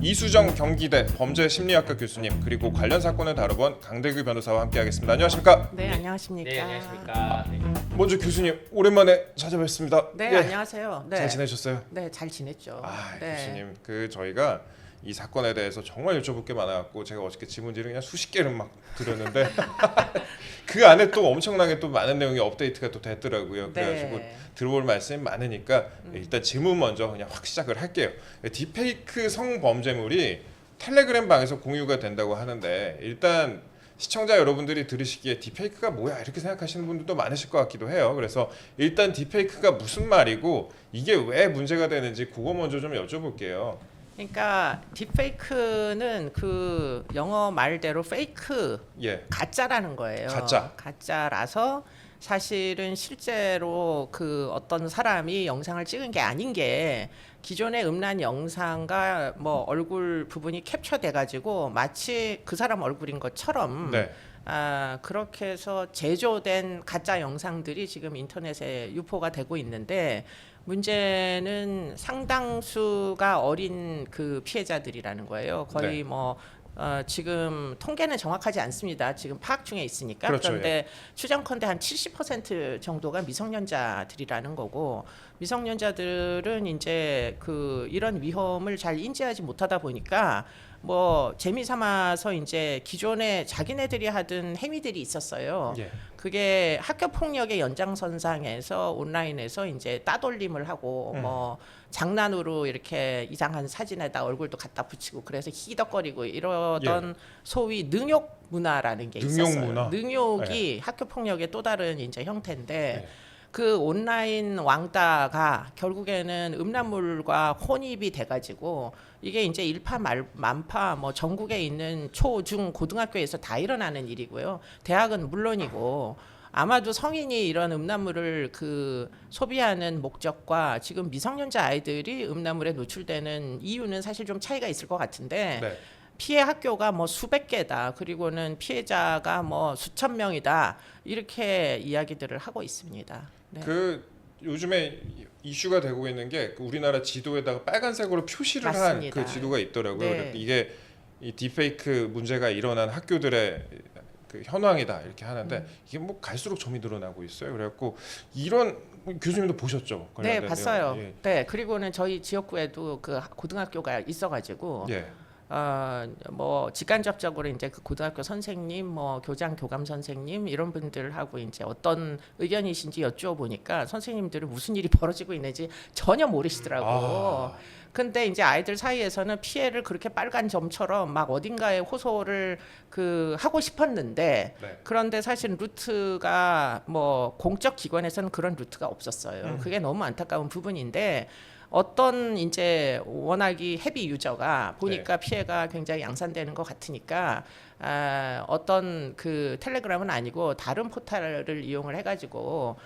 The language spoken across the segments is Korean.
이수정 경기대 범죄심리학과 교수님 그리고 관련 사건을 다뤄본 강대규 변호사와 함께하겠습니다. 안녕하십니까? 네, 안녕하십니까? 네, 안녕하십니까. 네. 먼저 교수님 오랜만에 찾아뵙습니다. 네, 예, 안녕하세요. 네. 잘 지내셨어요? 네, 잘 지냈죠. 네. 교수님 저희가 이 사건에 대해서 정말 여쭤볼 게 많아갖고 제가 어저께 지문지를 그냥 수십 개를 막 드렸는데 그 안에 또 엄청나게 또 많은 내용이 업데이트가 또 됐더라고요. 그래가지고 네. 들어볼 말씀이 많으니까 일단 질문 먼저 그냥 확 시작을 할게요. 딥페이크 성범죄물이 텔레그램 방에서 공유가 된다고 하는데 일단 시청자 여러분들이 들으시기에 딥페이크가 뭐야 이렇게 생각하시는 분들도 많으실 것 같기도 해요. 그래서 일단 딥페이크가 무슨 말이고 이게 왜 문제가 되는지 그거 먼저 좀 여쭤볼게요. 그러니까 딥페이크는 그 영어 말대로 페이크, 예. 가짜라는 거예요. 가짜라서 사실은 실제로 그 어떤 사람이 영상을 찍은 게 아닌 게 기존의 음란 영상과 뭐 얼굴 부분이 캡처돼 가지고 마치 그 사람 얼굴인 것처럼 네. 그렇게 해서 제조된 가짜 영상들이 지금 인터넷에 유포가 되고 있는데 문제는 상당수가 어린 그 피해자들이라는 거예요. 거의 네. 뭐 지금 통계는 정확하지 않습니다. 지금 파악 중에 있으니까. 그렇죠, 그런데 추정컨대 한 70% 정도가 미성년자들이라는 거고 미성년자들은 이제 그 이런 위험을 잘 인지하지 못하다 보니까 뭐 재미 삼아서 이제 기존에 자기네들이 하던 행위들이 있었어요. 예. 그게 학교 폭력의 연장선상에서 온라인에서 이제 따돌림을 하고 뭐 장난으로 이렇게 이상한 사진에다 얼굴도 갖다 붙이고 그래서 희덕거리고 이러던 예. 소위 능욕 문화라는 게 능욕 있었어요. 문화? 능욕이 학교 폭력의 또 다른 이제 형태인데 네. 그 온라인 왕따가 결국에는 음란물과 혼입이 돼가지고 이게 이제 일파만파 뭐 전국에 있는 초, 중, 고등학교에서 다 일어나는 일이고요. 대학은 물론이고 아마도 성인이 이런 음란물을 그 소비하는 목적과 지금 미성년자 아이들이 음란물에 노출되는 이유는 사실 좀 차이가 있을 것 같은데 네. 피해 학교가 뭐 수백 개다. 그리고는 피해자가 뭐 수천 명이다. 이렇게 이야기들을 하고 있습니다. 네. 그 요즘에 이슈가 되고 있는 게 우리나라 지도에다가 빨간색으로 표시를 한 맞습니다. 그 지도가 있더라고요. 네. 이게 이 딥페이크 문제가 일어난 학교들의 그 현황이다 이렇게 하는데 이게 뭐 갈수록 점이 늘어나고 있어요. 그래갖고 이런 교수님도 보셨죠? 네, 관련된 봤어요. 내용. 예. 네, 그리고는 저희 지역구에도 그 고등학교가 있어가지고 예. 뭐 직간접적으로 이제 그 고등학교 선생님, 뭐 교장, 교감 선생님 이런 분들하고 이제 어떤 의견이신지 여쭈어보니까 선생님들은 무슨 일이 벌어지고 있는지 전혀 모르시더라고. 근데 이제 아이들 사이에서는 피해를 그렇게 빨간 점처럼 막 어딘가에 호소를 그 하고 싶었는데 네. 그런데 사실 루트가 뭐 공적 기관에서는 그런 루트가 없었어요. 그게 너무 안타까운 부분인데 어떤 이제 워낙이 헤비 유저가 보니까 피해가 굉장히 양산되는 것 같으니까 어떤 그 텔레그램은 아니고 다른 포털을 이용을 해가지고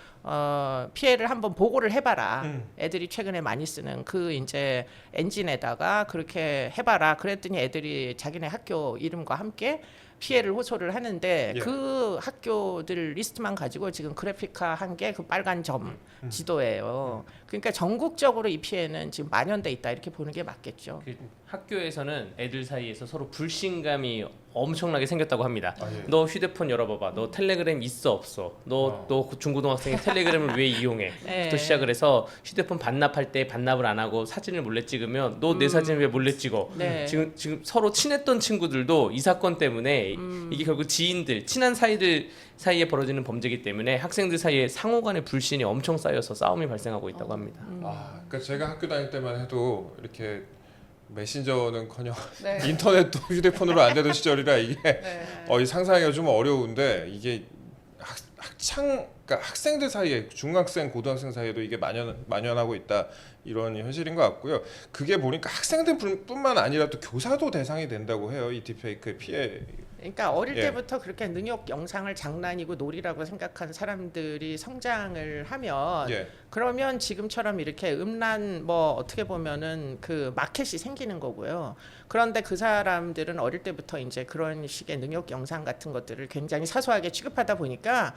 피해를 한번 보고를 해봐라. 애들이 최근에 많이 쓰는 그 이제 엔진에다가 그렇게 해봐라. 그랬더니 애들이 자기네 학교 이름과 함께 피해를 호소를 하는데 예. 그 학교들 리스트만 가지고 지금 그래픽화 한 게 그 빨간 점 지도예요. 그러니까 전국적으로 이 피해는 지금 만연돼 있다 이렇게 보는 게 맞겠죠. 그 학교에서는 애들 사이에서 서로 불신감이 엄청나게 생겼다고 합니다. 예. 너 휴대폰 열어봐봐. 너 텔레그램 있어 없어? 너 중고등학생이 텔레그램을 왜 이용해? 네. 부터 시작을 해서 휴대폰 반납할 때 반납을 안 하고 사진을 몰래 찍으면 너 내 사진을 왜 몰래 찍어? 네. 지금 서로 친했던 친구들도 이 사건 때문에 이게 결국 지인들, 친한 사이들 사이에 벌어지는 범죄이기 때문에 학생들 사이에 상호간의 불신이 엄청 쌓여서 싸움이 발생하고 있다고 합니다. 그러니까 제가 학교 다닐 때만 해도 이렇게 메신저는커녕 네. 인터넷도 휴대폰으로 안 되던 시절이라 이게 이 상상하기가 좀 어려운데 이게 그러니까 학생들 사이에 중학생, 고등학생 사이에도 이게 만연하고 있다 이런 현실인 것 같고요. 그게 보니까 학생들뿐만 아니라 또 교사도 대상이 된다고 해요. 이 딥페이크 피해. 그러니까 어릴 예. 때부터 그렇게 능욕 영상을 장난이고 놀이라고 생각한 사람들이 성장을 하면 예. 그러면 지금처럼 이렇게 음란 뭐 어떻게 보면은 그 마켓이 생기는 거고요. 그런데 그 사람들은 어릴 때부터 이제 그런 식의 능욕 영상 같은 것들을 굉장히 사소하게 취급하다 보니까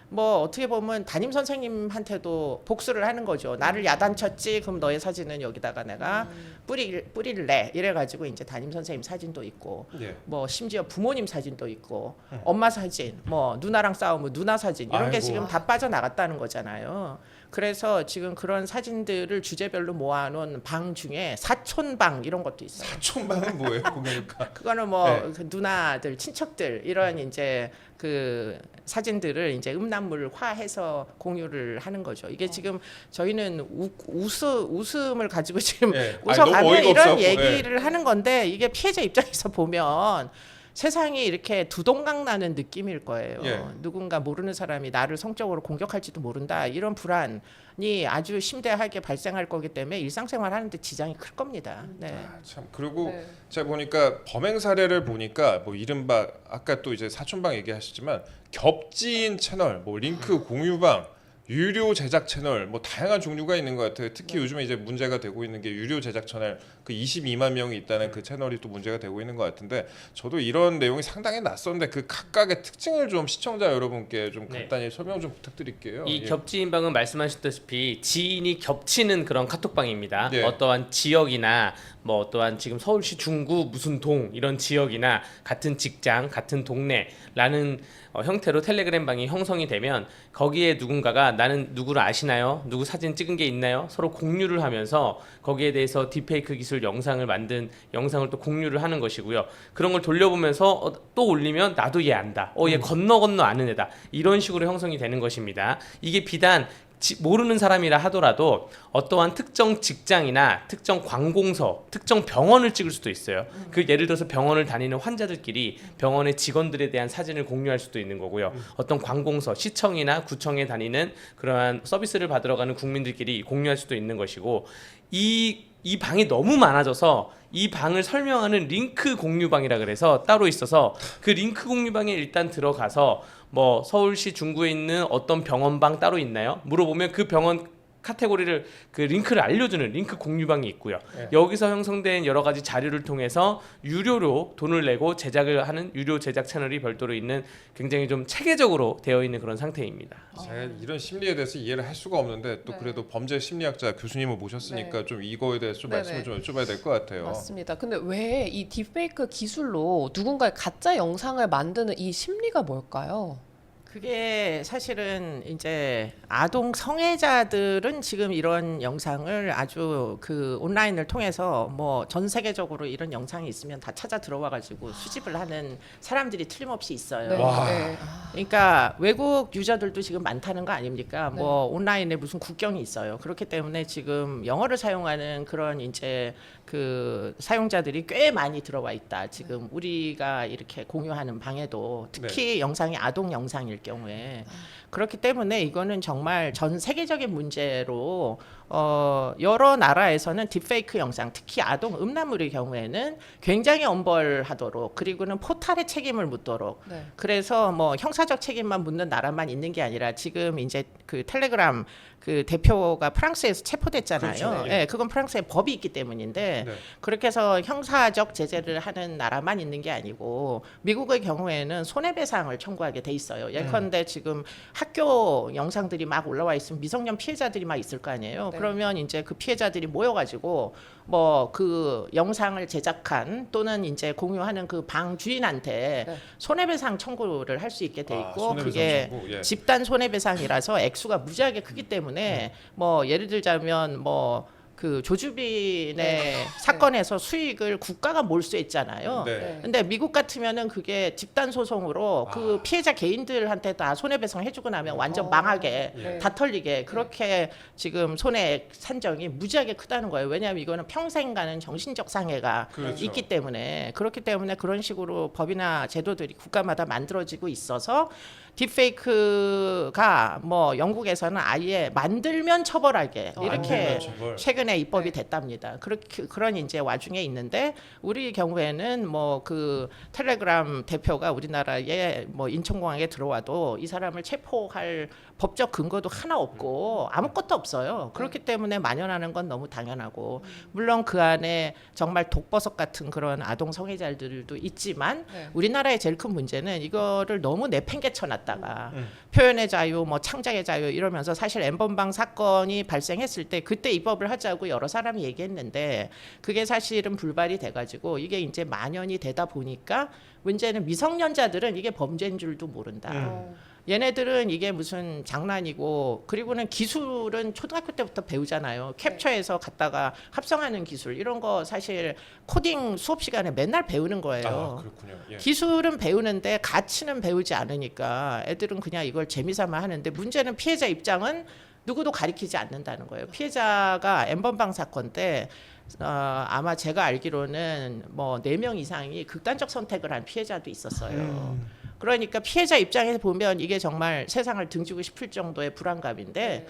뭐 어떻게 보면 담임 선생님한테도 복수를 하는 거죠. 나를 야단쳤지, 그럼 너의 사진은 여기다가 내가 뿌릴래 이래가지고 이제 담임 선생님 사진도 있고, 예. 뭐 심지어 부모님 사진도 있고, 엄마 사진, 뭐 누나랑 싸우면 누나 사진 이런 게 아이고. 지금 다 빠져나갔다는 거잖아요. 그래서 지금 그런 사진들을 주제별로 모아놓은 방 중에 사촌방 이런 것도 있어요. 사촌방은 뭐예요, 보니까? 그거는 뭐 네. 그 누나들, 친척들 이런 이제 그 사진들을 이제 음란물화해서 공유를 하는 거죠. 이게 지금 저희는 웃음을 가지고 지금 예. 아니, 웃어가며 너무 어이가 이런 없어갖고, 얘기를 하는 건데 이게 피해자 입장에서 보면 세상이 이렇게 두동강 나는 느낌일 거예요. 예. 누군가 모르는 사람이 나를 성적으로 공격할지도 모른다. 이런 불안이 아주 심대하게 발생할 거기 때문에 일상생활 하는데 지장이 클 겁니다. 네. 아, 참 그리고 네. 제가 보니까 범행 사례를 보니까 뭐 이른바 아까 또 이제 사촌방 얘기하셨지만 겹지인 채널, 뭐 링크 공유방, 유료 제작 채널, 뭐 다양한 종류가 있는 것 같아요. 특히 요즘에 이제 문제가 되고 있는 게 유료 제작 채널, 그 22만 명이 있다는 그 채널이 또 문제가 되고 있는 것 같은데, 저도 이런 내용이 상당히 낯선데 그 각각의 특징을 좀 시청자 여러분께 좀 네. 간단히 설명 좀 부탁드릴게요. 이 예. 겹지인 방은 말씀하셨다시피 지인이 겹치는 그런 카톡방입니다. 네. 어떠한 지역이나 뭐 어떠한 지금 서울시 중구 무슨 동 이런 지역이나 같은 직장, 같은 동네라는 형태로 텔레그램 방이 형성이 되면 거기에 누군가가 나는 누구를 아시나요? 누구 사진 찍은 게 있나요? 서로 공유를 하면서 거기에 대해서 딥페이크 기술 영상을 만든 영상을 또 공유를 하는 것이고요. 그런 걸 돌려보면서 또 올리면 나도 얘 안다. 얘 건너 아는 애다. 이런 식으로 형성이 되는 것입니다. 이게 비단 모르는 사람이라 하더라도 어떠한 특정 직장이나 특정 관공서, 특정 병원을 찍을 수도 있어요. 그 예를 들어서 병원을 다니는 환자들끼리 병원의 직원들에 대한 사진을 공유할 수도 있는 거고요. 어떤 관공서, 시청이나 구청에 다니는 그러한 서비스를 받으러 가는 국민들끼리 공유할 수도 있는 것이고, 이 방이 너무 많아져서 이 방을 설명하는 링크 공유방이라 그래서 따로 있어서 그 링크 공유방에 일단 들어가서 뭐 서울시 중구에 있는 어떤 병원방 따로 있나요? 물어보면 그 병원 카테고리를 그 링크를 알려주는 링크 공유방이 있고요. 네. 여기서 형성된 여러 가지 자료를 통해서 유료로 돈을 내고 제작을 하는 유료 제작 채널이 별도로 있는 굉장히 좀 체계적으로 되어 있는 그런 상태입니다. 제가 이런 심리에 대해서 이해를 할 수가 없는데 또 네. 그래도 범죄 심리학자 교수님을 모셨으니까 네. 좀 이거에 대해서 좀 네네. 말씀을 좀 여쭤봐야 될 것 같아요. 맞습니다. 근데 왜 이 딥페이크 기술로 누군가의 가짜 영상을 만드는 이 심리가 뭘까요? 그게 사실은 이제 아동 성애자들은 지금 이런 영상을 아주 그 온라인을 통해서 뭐 전 세계적으로 이런 영상이 있으면 다 찾아 들어와 가지고 수집을 하는 사람들이 틀림없이 있어요. 와. 네. 그러니까 외국 유저들도 지금 많다는 거 아닙니까? 네. 뭐 온라인에 무슨 국경이 있어요. 그렇기 때문에 지금 영어를 사용하는 그런 이제 그 사용자들이 꽤 많이 들어와 있다. 지금 우리가 이렇게 공유하는 방에도 특히 영상이 아동 영상일 경우에 그렇기 때문에 이거는 정말 전 세계적인 문제로 여러 나라에서는 딥페이크 영상, 특히 아동 음란물의 경우에는 굉장히 엄벌하도록, 그리고는 포탈의 책임을 묻도록, 네. 그래서 뭐 형사적 책임만 묻는 나라만 있는 게 아니라 지금 이제 그 텔레그램 그 대표가 프랑스에서 체포됐잖아요. 그렇죠. 예, 그건 프랑스의 법이 있기 때문인데 네. 그렇게 해서 형사적 제재를 하는 나라만 있는 게 아니고 미국의 경우에는 손해배상을 청구하게 돼 있어요. 예컨대 지금 학교 영상들이 막 올라와 있으면 미성년 피해자들이 막 있을 거 아니에요. 네. 그러면 이제 그 피해자들이 모여가지고 뭐 그 영상을 제작한 또는 이제 공유하는 그 방 주인한테 네. 손해배상 청구를 할 수 있게 돼 아, 있고 손해배상 그게 청구, 예. 집단 손해배상이라서 액수가 무지하게 크기 때문에 뭐 예를 들자면 뭐 그 조주빈의 네. 사건에서 수익을 국가가 몰수했잖아요. 네. 근데 미국 같으면은 그게 집단 소송으로 그 피해자 개인들한테 다 손해배상 해주고 나면 완전 망하게 네. 다 털리게 그렇게 지금 손해 산정이 무지하게 크다는 거예요. 왜냐하면 이거는 평생 가는 정신적 상해가 그렇죠. 있기 때문에 그렇기 때문에 그런 식으로 법이나 제도들이 국가마다 만들어지고 있어서 딥페이크가 뭐 영국에서는 아예 만들면 처벌하게 이렇게 만들면 처벌. 최근에 입법이 네. 됐답니다. 그런 이제 와중에 있는데 우리 경우에는 뭐 그 텔레그램 대표가 우리나라에 뭐 인천공항에 들어와도 이 사람을 체포할 법적 근거도 하나 없고 아무것도 없어요. 그렇기 때문에 만연하는 건 너무 당연하고 물론 그 안에 정말 독버섯 같은 그런 아동 성애자들도 있지만 네. 우리나라의 제일 큰 문제는 이거를 너무 내팽개쳐 놨다가 표현의 자유, 뭐 창작의 자유 이러면서 사실 엠번방 사건이 발생했을 때 그때 입법을 하자고 여러 사람이 얘기했는데 그게 사실은 불발이 돼가지고 이게 이제 만연이 되다 보니까 문제는 미성년자들은 이게 범죄인 줄도 모른다. 어. 얘네들은 이게 무슨 장난이고 그리고는 기술은 초등학교 때부터 배우잖아요. 캡처해서 갖다가 합성하는 기술 이런 거 사실 코딩 수업 시간에 맨날 배우는 거예요. 아, 그렇군요. 예. 기술은 배우는데 가치는 배우지 않으니까 애들은 그냥 이걸 재미삼아 하는데 문제는 피해자 입장은 누구도 가리키지 않는다는 거예요. 피해자가 엠번방 사건 때 아마 제가 알기로는 뭐 4명 이상이 극단적 선택을 한 피해자도 있었어요. 그러니까 피해자 입장에서 보면 이게 정말 세상을 등지고 싶을 정도의 불안감인데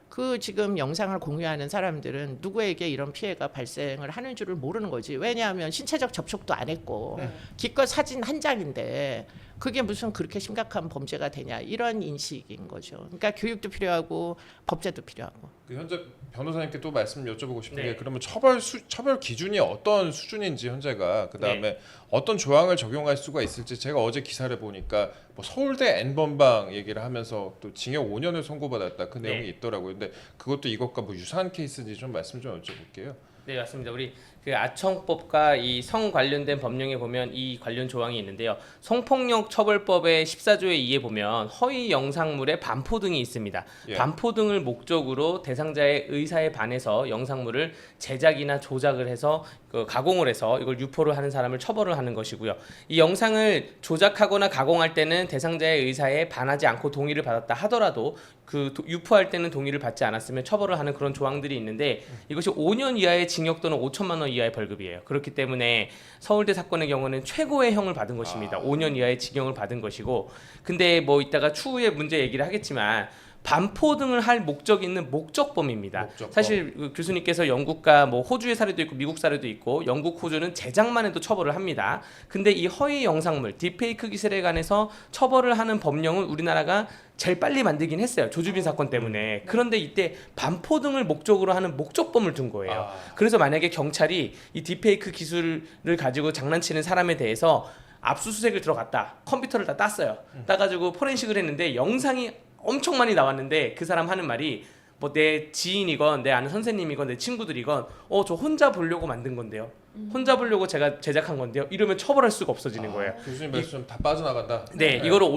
그 지금 영상을 공유하는 사람들은 누구에게 이런 피해가 발생을 하는 줄을 모르는 거지. 왜냐하면 신체적 접촉도 안 했고 기껏 사진 한 장인데 그게 무슨 그렇게 심각한 범죄가 되냐 이런 인식인 거죠. 그러니까 교육도 필요하고 법제도 필요하고. 그 현재 변호사님께 또 말씀 여쭤보고 싶은 네. 게 그러면 처벌 기준이 어떤 수준인지 현재가 그다음에 어떤 조항을 적용할 수가 있을지 제가 어제 기사를 보니까 뭐 서울대 N번방 얘기를 하면서 또 징역 5년을 선고받았다 그 내용이 있더라고요. 근데 그것도 이것과 뭐 유사한 케이스인지 좀 말씀 좀 여쭤볼게요. 네, 맞습니다. 우리 그 아청법과 이 성 관련된 법령에 보면 이 관련 조항이 있는데요. 성폭력 처벌법의 14조에 2에 보면 허위 영상물의 반포 등이 있습니다. 예. 반포 등을 목적으로 대상자의 의사에 반해서 영상물을 제작이나 조작을 해서 그 가공을 해서 이걸 유포를 하는 사람을 처벌을 하는 것이고요. 이 영상을 조작하거나 가공할 때는 대상자의 의사에 반하지 않고 동의를 받았다 하더라도 유포할 때는 동의를 받지 않았으면 처벌을 하는 그런 조항들이 있는데 이것이 5년 이하의 징역 또는 5천만 원 이하의 벌금이에요. 그렇기 때문에 서울대 사건의 경우는 최고의 형을 받은 것입니다. 5년 이하의 징역을 받은 것이고 근데 뭐 이따가 추후에 문제 얘기를 하겠지만 반포 등을 할 목적이 있는 목적범입니다. 목적범. 사실 그 교수님께서 영국과 뭐 호주의 사례도 있고 미국 사례도 있고 영국, 호주는 제작만 해도 처벌을 합니다. 근데 이 허위 영상물, 딥페이크 기술에 관해서 처벌을 하는 법령은 우리나라가 제일 빨리 만들긴 했어요. 조주빈 사건 때문에. 그런데 이때 반포 등을 목적으로 하는 목적범을 둔 거예요. 그래서 만약에 경찰이 이 딥페이크 기술을 가지고 장난치는 사람에 대해서 압수수색을 들어갔다. 컴퓨터를 다 땄어요. 따가지고 포렌식을 했는데 영상이 엄청 많이 나왔는데 그 사람 하는 말이 뭐 내 지인이건 내 아는 선생님이건 내 친구들이건 저 혼자 보려고 만든 건데요. 혼자 보려고 제가 제작한 건데요. 이러면 처벌할 수가 없어지는 거예요. 교수님 말씀 다 빠져나간다. 네, 이거를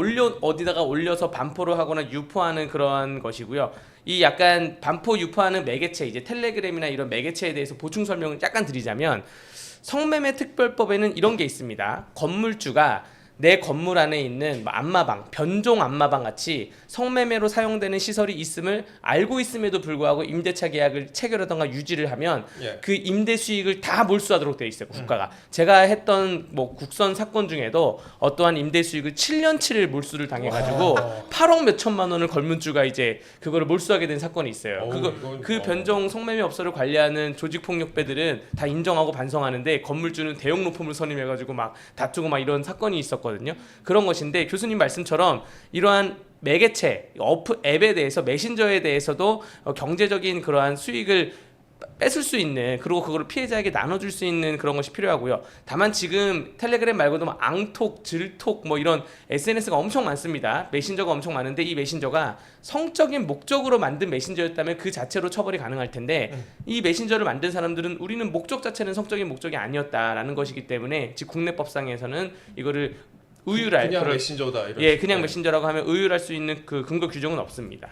어디다가 올려서 반포를 하거나 유포하는 그런 것이고요. 이 약간 반포 유포하는 매개체 이제 텔레그램이나 이런 매개체에 대해서 보충 설명을 약간 드리자면 성매매 특별법에는 이런 게 있습니다. 건물주가 내 건물 안에 있는 안마방, 변종 안마방 같이 성매매로 사용되는 시설이 있음을 알고 있음에도 불구하고 임대차 계약을 체결하던가 유지를 하면 예. 그 임대 수익을 다 몰수하도록 되어 있어요. 국가가. 제가 했던 뭐 국선 사건 중에도 어떠한 임대 수익을 7년치를 몰수를 당해가지고 8억 몇 천만 원을 건물주가 이제 그거를 몰수하게 된 사건이 있어요. 그 변종 성매매 업소를 관리하는 조직폭력배들은 다 인정하고 반성하는데 건물주는 대형 로펌을 선임해가지고 막 다투고 막 이런 사건이 있었거든요. 그런 것인데 교수님 말씀처럼 이러한 매개체, 앱에 대해서 메신저에 대해서도 경제적인 그러한 수익을 뺏을 수 있는 그리고 그거를 피해자에게 나눠줄 수 있는 그런 것이 필요하고요. 다만 지금 텔레그램 말고도 뭐 앙톡, 질톡 뭐 이런 SNS가 엄청 많습니다. 메신저가 엄청 많은데 이 메신저가 성적인 목적으로 만든 메신저였다면 그 자체로 처벌이 가능할 텐데 이 메신저를 만든 사람들은 우리는 목적 자체는 성적인 목적이 아니었다라는 것이기 때문에 즉 국내법상에서는 이거를 의율할 그냥 메신저다. 이런 예, 그냥 식으로. 메신저라고 하면 의율할 수 있는 그 근거 규정은 없습니다.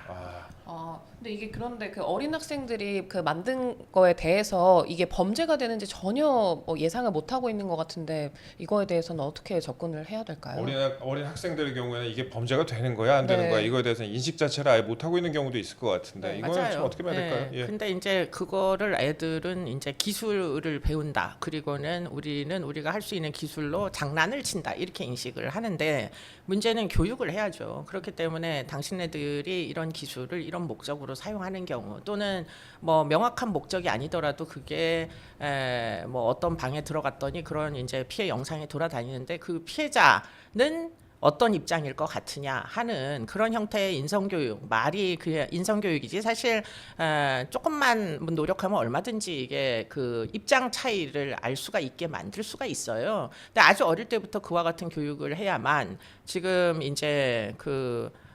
근데 이게 그런데 그 어린 학생들이 그 만든 거에 대해서 이게 범죄가 되는지 전혀 뭐 예상을 못 하고 있는 것 같은데 이거에 대해서는 어떻게 접근을 해야 될까요? 어린 학생들의 경우에는 이게 범죄가 되는 거야 안 되는 네. 거야 이거에 대해서는 인식 자체를 아예 못 하고 있는 경우도 있을 것 같은데 네, 이거는 좀 어떻게 해야 될까요? 예. 근데 이제 그거를 애들은 이제 기술을 배운다. 그리고는 우리가 할 수 있는 기술로 장난을 친다. 이렇게 인식을 하는데 문제는 교육을 해야죠. 그렇기 때문에 당신네들이 이런 기술을 이런 목적으로 사용하는 경우 또는 뭐 명확한 목적이 아니더라도 그게 뭐 어떤 방에 들어갔더니 그런 이제 피해 영상이 돌아다니는데 그 피해자는 어떤 입장일 것 같으냐 하는 그런 형태의 인성교육, 말이 그 인성교육이지 사실 조금만 노력하면 얼마든지 이게 그 입장 차이를 알 수가 있게 만들 수가 있어요. 근데 아주 어릴 때부터 그와 같은 교육을 해야만 지금 이제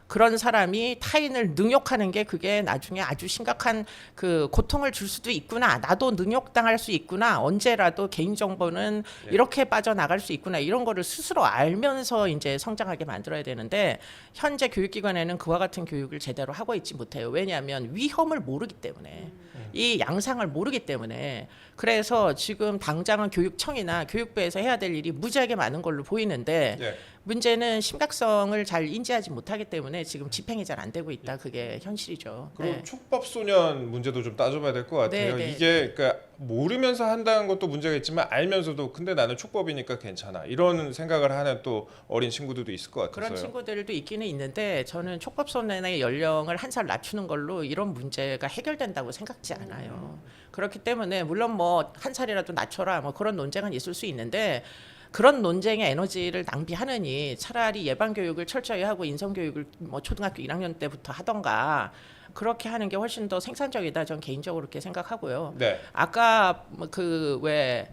그런 사람이 타인을 능욕하는 게 그게 나중에 아주 심각한 그 고통을 줄 수도 있구나. 나도 능욕당할 수 있구나. 언제라도 개인정보는 이렇게 빠져나갈 수 있구나. 이런 거를 스스로 알면서 이제 성장하게 만들어야 되는데 현재 교육기관에는 그와 같은 교육을 제대로 하고 있지 못해요. 왜냐하면 위험을 모르기 때문에 이 양상을 모르기 때문에 그래서 지금 당장은 교육청이나 교육부에서 해야 될 일이 무지하게 많은 걸로 보이는데 예. 문제는 심각성을 잘 인지하지 못하기 때문에 지금 집행이 잘 안 되고 있다. 그게 현실이죠. 그리고 네. 촉법 소년 문제도 좀 따져봐야 될 것 같아요. 네, 네. 이게 그러니까 모르면서 한다는 것도 문제가 있지만 알면서도 근데 나는 촉법이니까 괜찮아 이런 생각을 하는 또 어린 친구들도 있을 것 같아서요. 그런 친구들도 있기는 있는데 저는 촉법소년의 연령을 한 살 낮추는 걸로 이런 문제가 해결된다고 생각지 않아요. 그렇기 때문에 물론 뭐 한 살이라도 낮춰라 뭐 그런 논쟁은 있을 수 있는데 그런 논쟁의 에너지를 낭비하느니 차라리 예방 교육을 철저히 하고 인성 교육을 뭐 초등학교 1학년 때부터 하던가 그렇게 하는 게 훨씬 더 생산적이다. 전 개인적으로 그렇게 생각하고요. 네. 아까 그왜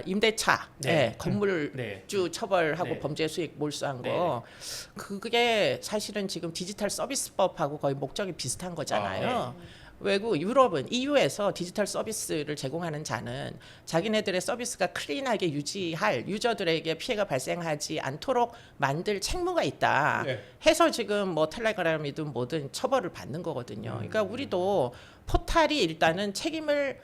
임대차 네. 건물주 네. 처벌하고 네. 범죄 수익 몰수한 거 그게 사실은 지금 디지털 서비스법하고 거의 목적이 비슷한 거잖아요. 외국 유럽은 EU에서 디지털 서비스를 제공하는 자는 자기네들의 서비스가 클린하게 유지할 유저들에게 피해가 발생하지 않도록 만들 책무가 있다. 네. 해서 지금 뭐 텔레그램이든 뭐든 처벌을 받는 거거든요. 그러니까 우리도 포탈이 일단은 책임을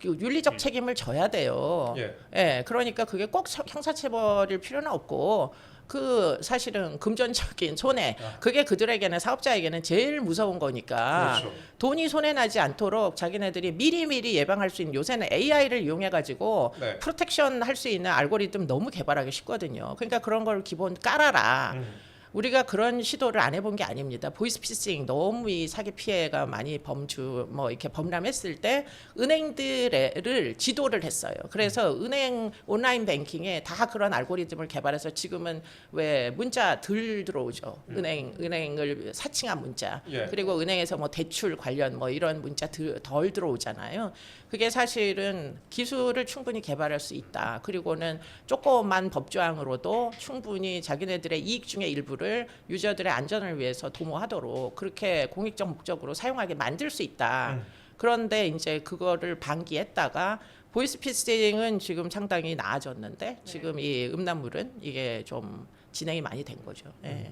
윤리적 책임을 져야 돼요. 예. 그러니까 그게 꼭 형사처벌일 필요는 없고 그 사실은 금전적인 손해 그게 그들에게는 사업자에게는 제일 무서운 거니까 그렇죠. 돈이 손해 나지 않도록 자기네들이 미리미리 예방할 수 있는 요새는 AI를 이용해 가지고 네. 프로텍션 할 수 있는 알고리즘 너무 개발하기 쉽거든요. 그러니까 그런 걸 기본 깔아라. 우리가 그런 시도를 안 해본 게 아닙니다. 보이스피싱 너무 이 사기 피해가 많이 범주 뭐 이렇게 범람했을 때 은행들을 지도를 했어요. 그래서 은행 온라인 뱅킹에 다 그런 알고리즘을 개발해서 지금은 왜 문자 덜 들어오죠. 은행을 사칭한 문자. 예. 그리고 은행에서 뭐 대출 관련 뭐 이런 문자 덜 들어오잖아요. 그게 사실은 기술을 충분히 개발할 수 있다. 그리고는 조그만 법조항으로도 충분히 자기네들의 이익 중의 일부를 유저들의 안전을 위해서 도모하도록 그렇게 공익적 목적으로 사용하게 만들 수 있다. 그런데 이제 그거를 방기했다가 보이스피싱은 지금 상당히 나아졌는데 지금 이 음란물은 이게 좀 진행이 많이 된 거죠. 예.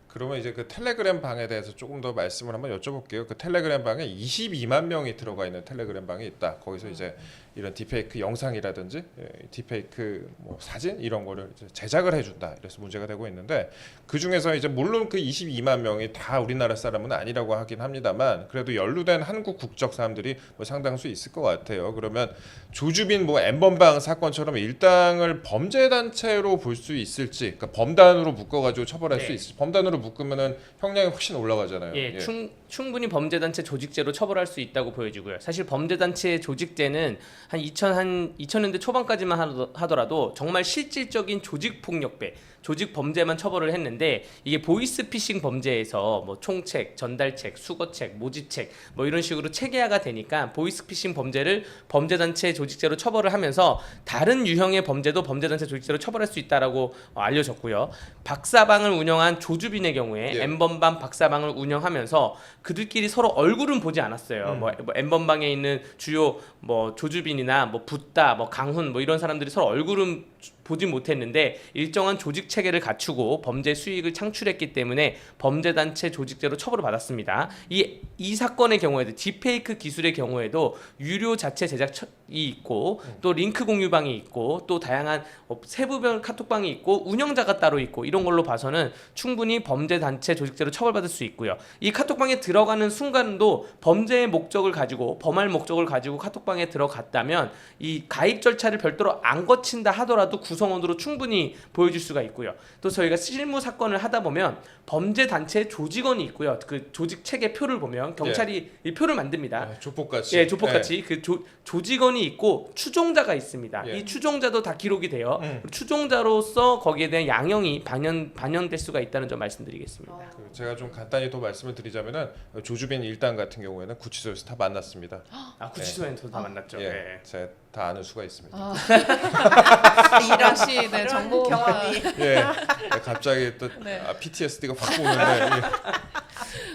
그러면 이제 그 텔레그램 방에 대해서 조금 더 말씀을 한번 여쭤볼게요. 그 텔레그램 방에 22만 명이 들어가 있는 텔레그램 방이 있다. 거기서 이제 이런 딥페이크 영상이라든지 딥페이크 뭐 사진 이런 거를 이제 제작을 해준다. 이래서 문제가 되고 있는데 그 중에서 이제 물론 그 22만 명이 다 우리나라 사람은 아니라고 하긴 합니다만 그래도 연루된 한국 국적 사람들이 뭐 상당수 있을 것 같아요. 그러면 조주빈 뭐 엠번방 사건처럼 일당을 범죄 단체로 볼 수 있을지, 그러니까 범단으로 묶어가지고 처벌할 수 있을지, 범단으로 묶으면은 형량이 훨씬 올라가잖아요. 예, 충분히 범죄단체 조직죄로 처벌할 수 있다고 보여지고요. 사실 범죄단체 조직죄는 한 2000년대 초반까지만 하더라도 정말 실질적인 조직폭력배, 조직 범죄만 처벌을 했는데 이게 보이스피싱 범죄에서 뭐 총책, 전달책, 수거책, 모집책 뭐 이런 식으로 체계화가 되니까 보이스피싱 범죄를 범죄단체 조직죄로 처벌을 하면서 다른 유형의 범죄도 범죄단체 조직죄로 처벌할 수 있다라고 알려졌고요. 박사방을 운영한 조주빈의 경우에 엠번방 박사방을 운영하면서 그들끼리 서로 얼굴은 보지 않았어요. 뭐 엠번방에 있는 주요 뭐 조주빈이나 뭐 붓다, 뭐 강훈 뭐 이런 사람들이 서로 얼굴은 보지 못했는데 일정한 조직 체계를 갖추고 범죄 수익을 창출했기 때문에 범죄단체 조직죄로 처벌을 받았습니다. 이 사건의 경우에도 딥페이크 기술의 경우에도 유료 자체 제작이 있고 또 링크 공유방이 있고 또 다양한 세부별 카톡방이 있고 운영자가 따로 있고 이런 걸로 봐서는 충분히 범죄단체 조직죄로 처벌받을 수 있고요. 이 카톡방에 들어가는 순간도 범죄의 목적을 가지고 범할 목적을 가지고 카톡방에 들어갔다면 이 가입 절차를 별도로 안 거친다 하더라도 구성원으로 충분히 보여줄 수가 있고요. 또 저희가 실무 사건을 하다 보면 범죄 단체 조직원이 있고요. 그 조직 체계 표를 보면 경찰이 이 표를 만듭니다. 조폭같이. 예, 조폭같이 그 조직원이 있고 추종자가 있습니다. 예. 이 추종자도 다 기록이 돼요. 추종자로서 거기에 대한 양형이 반영될 수가 있다는 점 말씀드리겠습니다. 그 제가 좀 간단히 또 말씀을 드리자면은 조주빈 일당 같은 경우에는 구치소에서 다 만났습니다. 아, 구치소에서 다 만났죠. 예, 네. 제가 다 아는 수가 있습니다. 이런 씨, 네, 정보 경험이. 예, 갑자기 또 네. PTSD가 확 오는데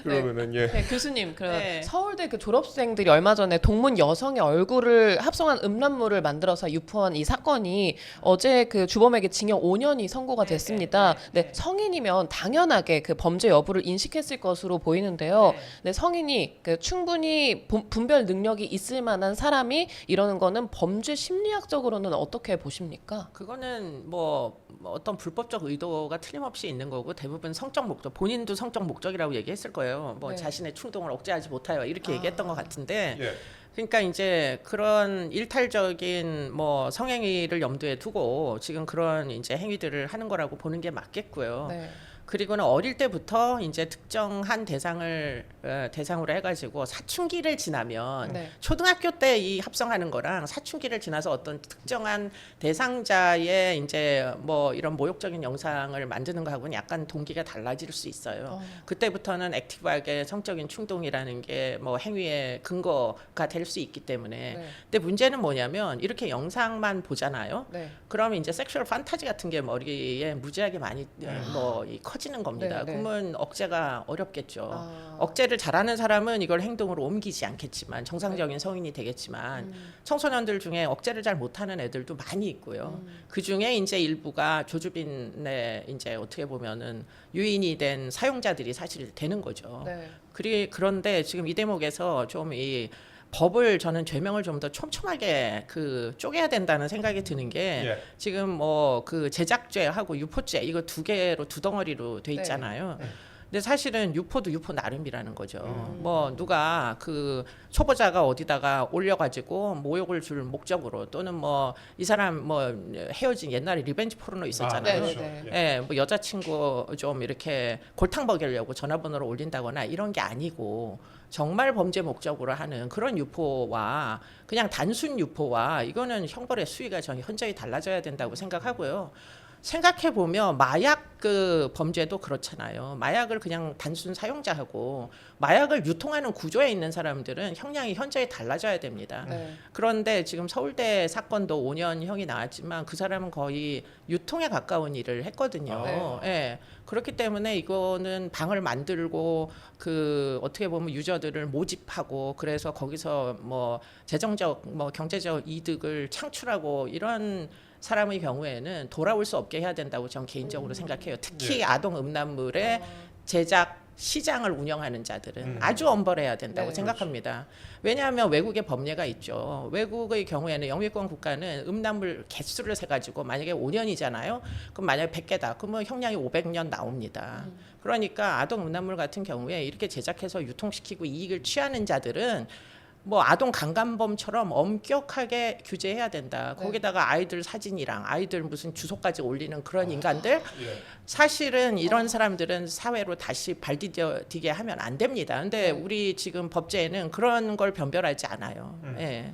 그러면은 예. 네, 교수님, 그 네. 서울대 그 졸업생들이 얼마 전에 동문 여성의 얼굴을 합성한 음란물을 만들어서 유포한 이 사건이 어제 그 주범에게 징역 5년이 선고가 됐습니다. 네, 성인이면 당연하게 그 범죄 여부를 인식했을 것으로 보이는데요. 네, 성인이 그 충분히 분별 능력이 있을 만한 사람이 이러는 거는 범죄 심리학적으로는 어떻게 보십니까? 그거는 뭐 어떤 불법적 의도가 틀림없이 있는 거고 대부분 성적 목적, 본인도 성적 목적이라고 얘기했을 거예요. 뭐 네. 자신의 충동을 억제하지 못하여 이렇게 얘기했던 것 같은데 예. 그러니까 이제 그런 일탈적인 뭐 성행위를 염두에 두고 지금 그런 이제 행위들을 하는 거라고 보는 게 맞겠고요. 네. 그리고는 어릴 때부터 이제 특정한 대상으로 해가지고 사춘기를 지나면 네. 초등학교 때 이 합성하는 거랑 사춘기를 지나서 어떤 특정한 대상자의 이제 뭐 이런 모욕적인 영상을 만드는 거하고는 약간 동기가 달라질 수 있어요. 그때부터는 액티브하게 성적인 충동이라는 게 뭐 행위의 근거가 될 수 있기 때문에. 네. 근데 문제는 뭐냐면 이렇게 영상만 보잖아요. 네. 그러면 이제 섹슈얼 판타지 같은 게 머리에 무지하게 많이 커지는 겁니다. 네, 네. 그러면 억제가 어렵겠죠. 아. 억제를 잘하는 사람은 이걸 행동으로 옮기지 않겠지만 정상적인 성인이 되겠지만 청소년들 중에 억제를 잘 못하는 애들도 많이 있고요. 그 중에 이제 일부가 조주빈의 이제 어떻게 보면은 유인이 된 사용자들이 사실 되는 거죠. 네. 그런데 지금 이 대목에서 좀 이 법을 저는 죄명을 좀 더 촘촘하게 그 쪼개야 된다는 생각이 드는 게 예. 지금 뭐 그 제작죄하고 유포죄 이거 두 개로 두 덩어리로 돼 네. 있잖아요. 근데 사실은 유포도 유포 나름이라는 거죠. 뭐 누가 그 초보자가 어디다가 올려가지고 모욕을 줄 목적으로 또는 뭐 이 사람 뭐 헤어진 옛날에 리벤지 포르노 있었잖아요. 그렇죠. 네, 네. 예, 뭐 여자친구 좀 이렇게 골탕 먹이려고 전화번호를 올린다거나 이런 게 아니고 정말 범죄 목적으로 하는 그런 유포와 그냥 단순 유포와 이거는 형벌의 수위가 전 현저히 달라져야 된다고 생각하고요. 생각해 보면 마약 그 범죄도 그렇잖아요. 마약을 그냥 단순 사용자하고 마약을 유통하는 구조에 있는 사람들은 형량이 현저히 달라져야 됩니다. 네. 그런데 지금 서울대 사건도 5년형이 나왔지만 그 사람은 거의 유통에 가까운 일을 했거든요. 예. 그렇기 때문에 이거는 방을 만들고 그 어떻게 보면 유저들을 모집하고 그래서 거기서 뭐 재정적 뭐 경제적 이득을 창출하고 이런 사람의 경우에는 돌아올 수 없게 해야 된다고 저는 개인적으로 생각해요. 특히 아동 음란물의 제작 시장을 운영하는 자들은 아주 엄벌해야 된다고 네, 생각합니다. 왜냐하면 외국의 법례가 있죠. 외국의 경우에는 영미권 국가는 음란물 개수를 세가지고 만약에 5년이잖아요. 그럼 만약에 100개다. 그러면 형량이 500년 나옵니다. 그러니까 아동 음란물 같은 경우에 이렇게 제작해서 유통시키고 이익을 취하는 자들은 뭐 아동 강간범처럼 엄격하게 규제해야 된다. 네. 거기다가 아이들 사진이랑 아이들 무슨 주소까지 올리는 그런 인간들 예. 사실은 이런 사람들은 사회로 다시 발디디게 하면 안 됩니다. 근데 우리 지금 법제에는 그런 걸 변별하지 않아요. 예.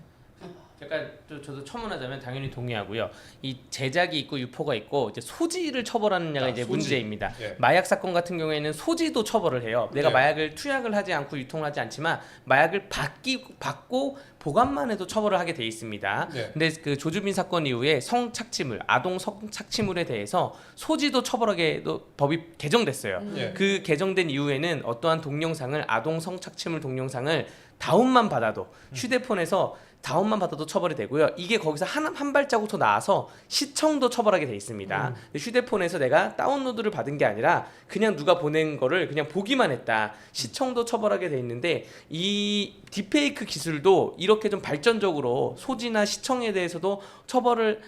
약간 저도 첨언하자면 당연히 동의하고요. 이 제작이 있고 유포가 있고 이제 소지를 처벌하느냐가 이제 소지. 문제입니다. 예. 마약 사건 같은 경우에는 소지도 처벌을 해요. 내가 네. 마약을 투약을 하지 않고 유통을 하지 않지만 마약을 받고 보관만 해도 처벌을 하게 돼 있습니다. 네. 근데 그 조주빈 사건 이후에 성착취물, 아동 성착취물에 대해서 소지도 처벌하게도 법이 개정됐어요. 예. 그 개정된 이후에는 어떠한 동영상을 아동 성착취물 동영상을 다운만 받아도 휴대폰에서 다운만 받아도 처벌이 되고요. 이게 거기서 한 발자국 더 나아서 시청도 처벌하게 돼 있습니다. 근데 휴대폰에서 내가 다운로드를 받은 게 아니라 그냥 누가 보낸 거를 그냥 보기만 했다. 시청도 처벌하게 돼 있는데 이 딥페이크 기술도 이렇게 좀 발전적으로 소지나 시청에 대해서도 처벌을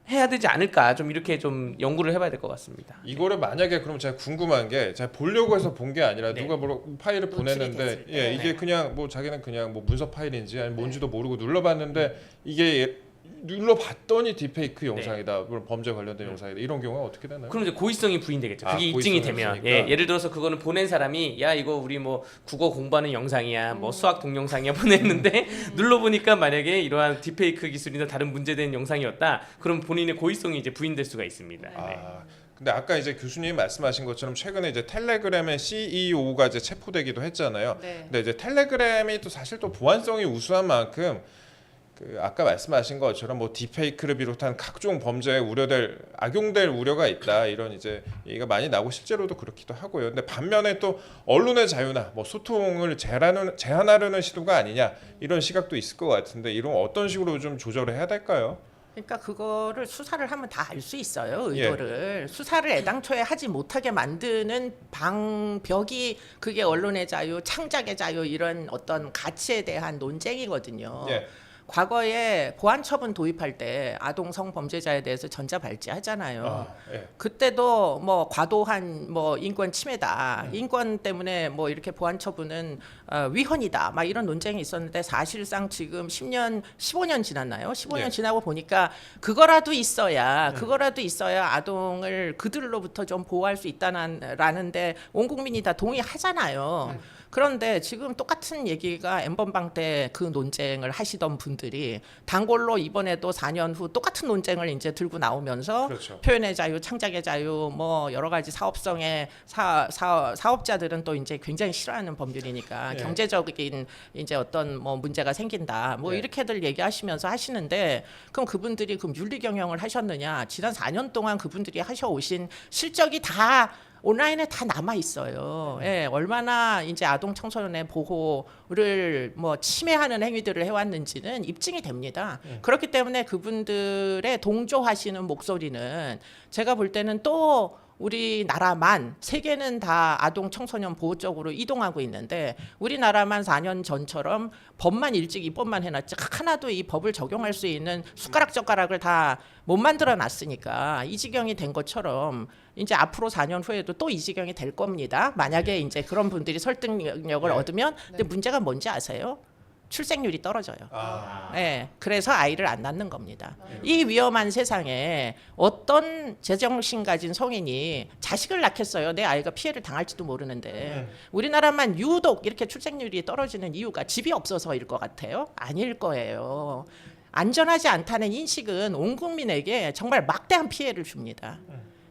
해야 되지 않을까 좀 이렇게 좀 연구를 해봐야 될 것 같습니다. 이거를 만약에 그럼 제가 궁금한 게 제가 보려고 해서 본 게 아니라 네. 누가 파일을 노출이 보냈는데 됐을 때. 예 이게 네. 그냥 뭐 자기는 그냥 뭐 문서 파일인지 아니 뭔지도 모르고 눌러봤는데 이게 눌러봤더니 딥페이크 영상이다, 물론 범죄 관련된 영상이다, 이런 경우가 어떻게 되나요? 그럼 이제 고의성이 부인되겠죠. 아, 그게 입증이 고의성이 되면 있으니까. 예를 들어서 그거는 보낸 사람이 야 이거 우리 뭐 국어 공부하는 영상이야, 뭐 수학 동영상이야 보냈는데 눌러보니까 만약에 이러한 딥페이크 기술이나 다른 문제된 영상이었다. 그럼 본인의 고의성이 이제 부인될 수가 있습니다. 네. 아, 근데 아까 이제 교수님이 말씀하신 것처럼 최근에 이제 텔레그램의 CEO가 이제 체포되기도 했잖아요. 네. 근데 이제 텔레그램이 또 사실 또 보안성이 우수한 만큼 그 아까 말씀하신 것처럼 뭐 딥페이크를 비롯한 각종 범죄에 악용될 우려가 있다, 이런 이제 얘기가 많이 나오고 실제로도 그렇기도 하고요. 근데 반면에 또 언론의 자유나 뭐 소통을 제한하려는 시도가 아니냐, 이런 시각도 있을 것 같은데 이런 어떤 식으로 좀 조절을 해야 될까요? 그러니까 그거를 수사를 하면 다 알 수 있어요. 예. 의도를. 수사를 애당초에 하지 못하게 만드는 방벽이 그게 언론의 자유, 창작의 자유, 이런 어떤 가치에 대한 논쟁이거든요. 예. 과거에 보안 처분 도입할 때 아동 성범죄자에 대해서 전자 발찌하잖아요. 아, 예. 그때도 뭐 과도한 뭐 인권 침해다, 인권 때문에 뭐 이렇게 보안 처분은 위헌이다, 막 이런 논쟁이 있었는데 사실상 지금 10년, 15년 지났나요? 15년 예. 지나고 보니까 그거라도 있어야 아동을 그들로부터 좀 보호할 수 있다라는데 온 국민이 다 동의하잖아요. 그런데 지금 똑같은 얘기가 엠번방 때 그 논쟁을 하시던 분들이 단골로 이번에도 4년 후 똑같은 논쟁을 이제 들고 나오면서 그렇죠. 표현의 자유, 창작의 자유, 뭐 여러 가지 사업성의 사업자들은 또 이제 굉장히 싫어하는 법률이니까 예. 경제적인 이제 어떤 뭐 문제가 생긴다, 뭐 예. 이렇게들 얘기하시면서 하시는데, 그럼 그분들이 그 윤리 경영을 하셨느냐? 지난 4년 동안 그분들이 하셔오신 실적이 다 온라인에 다 남아 있어요. 예, 얼마나 이제 아동 청소년의 보호를 뭐 침해하는 행위들을 해왔는지는 입증이 됩니다. 그렇기 때문에 그분들의 동조하시는 목소리는 제가 볼 때는 또 우리나라만, 세계는 다 아동 청소년 보호 쪽으로 이동하고 있는데 우리나라만 4년 전처럼 법만 일찍 입법만 해놨지 하나도 이 법을 적용할 수 있는 숟가락젓가락을 다 못 만들어 놨으니까 이 지경이 된 것처럼 이제 앞으로 4년 후에도 또 이 지경이 될 겁니다. 만약에 이제 그런 분들이 설득력을 얻으면. 근데 문제가 뭔지 아세요? 출생률이 떨어져요. 아, 네, 그래서 아이를 안 낳는 겁니다. 이 위험한 세상에 어떤 제정신 가진 성인이 자식을 낳겠어요? 내 아이가 피해를 당할지도 모르는데. 우리나라만 유독 이렇게 출생률이 떨어지는 이유가 집이 없어서일 것 같아요? 아닐 거예요. 안전하지 않다는 인식은 온 국민에게 정말 막대한 피해를 줍니다.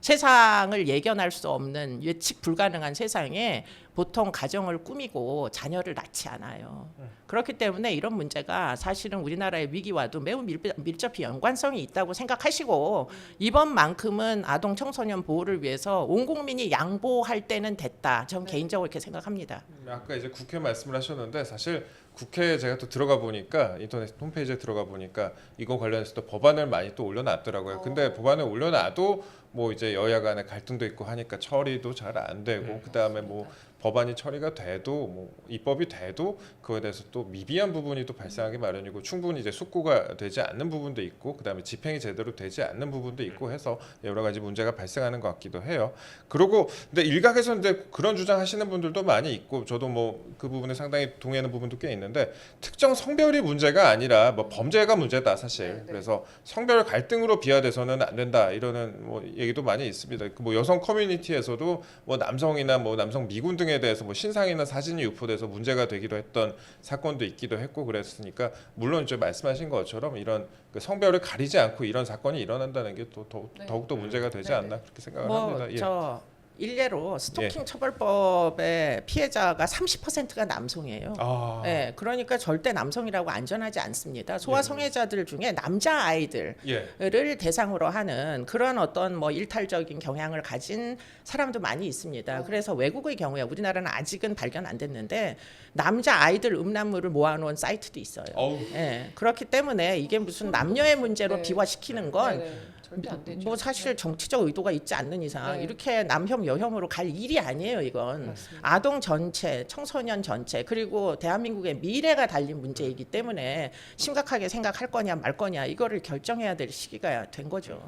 세상을 예견할 수 없는, 예측 불가능한 세상에 보통 가정을 꾸미고 자녀를 낳지 않아요. 그렇기 때문에 이런 문제가 사실은 우리나라의 위기와도 매우 밀접히 연관성이 있다고 생각하시고, 이번만큼은 아동 청소년 보호를 위해서 온 국민이 양보할 때는 됐다. 전 개인적으로 이렇게 생각합니다. 아까 이제 국회 말씀을 하셨는데 사실 국회에 제가 또 들어가 보니까 인터넷 홈페이지에 들어가 보니까 이거 관련해서 또 법안을 많이 또 올려놨더라고요. 근데 법안을 올려놔도 뭐 이제 여야 간에 갈등도 있고 하니까 처리도 잘 안 되고, 그다음에 뭐 법안이 처리가 돼도 뭐 입법이 돼도 그거에 대해서 또 미비한 부분이 또 발생하기 마련이고, 충분히 이제 숙고가 되지 않는 부분도 있고, 그다음에 집행이 제대로 되지 않는 부분도 있고 해서 여러 가지 문제가 발생하는 것 같기도 해요. 그리고 근데 일각에서는 이제 그런 주장하시는 분들도 많이 있고, 저도 뭐 그 부분에 상당히 동의하는 부분도 꽤 있는데, 특정 성별이 문제가 아니라 뭐 범죄가 문제다 사실. 그래서 성별 갈등으로 비화돼서는 안 된다, 이러는 뭐 얘기도 많이 있습니다. 그 뭐 여성 커뮤니티에서도 뭐 남성이나 뭐 남성 미군 등에 대해서 뭐 신상이나 사진이 유포돼서 문제가 되기도 했던 사건도 있기도 했고 그랬으니까, 물론 이제 말씀하신 것처럼 이런 그 성별을 가리지 않고 이런 사건이 일어난다는 게 또 더욱더 문제가 되지 않나 그렇게 생각을 합니다. 예. 저 일례로 스토킹 처벌법의 피해자가 30%가 남성이에요. 아, 네, 그러니까 절대 남성이라고 안전하지 않습니다. 소아성애자들 중에 남자 아이들을 예. 대상으로 하는 그런 어떤 뭐 일탈적인 경향을 가진 사람도 많이 있습니다. 그래서 외국의 경우에 우리나라는 아직은 발견 안 됐는데 남자 아이들 음란물을 모아놓은 사이트도 있어요. 어우. 예, 그렇기 때문에 이게 무슨 남녀의 문제로 네. 비화시키는 건 네네. 절대 안 되죠. 뭐 사실 정치적 의도가 있지 않는 이상 네. 이렇게 남혐 여혐으로 갈 일이 아니에요. 이건 맞습니다. 아동 전체, 청소년 전체 그리고 대한민국의 미래가 달린 문제이기 때문에 심각하게 생각할 거냐 말 거냐 이거를 결정해야 될 시기가 된 거죠.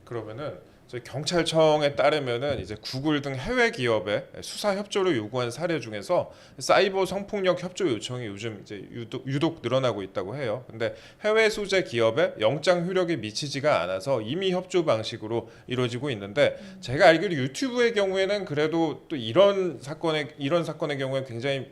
그러면은 저희 경찰청에 따르면은 이제 구글 등 해외 기업의 수사 협조를 요구한 사례 중에서 사이버 성폭력 협조 요청이 요즘 이제 유독 늘어나고 있다고 해요. 근데 해외 소재 기업에 영장 효력이 미치지가 않아서 임의 협조 방식으로 이루어지고 있는데 제가 알기로 유튜브의 경우에는 그래도 또 이런 사건의 경우에 굉장히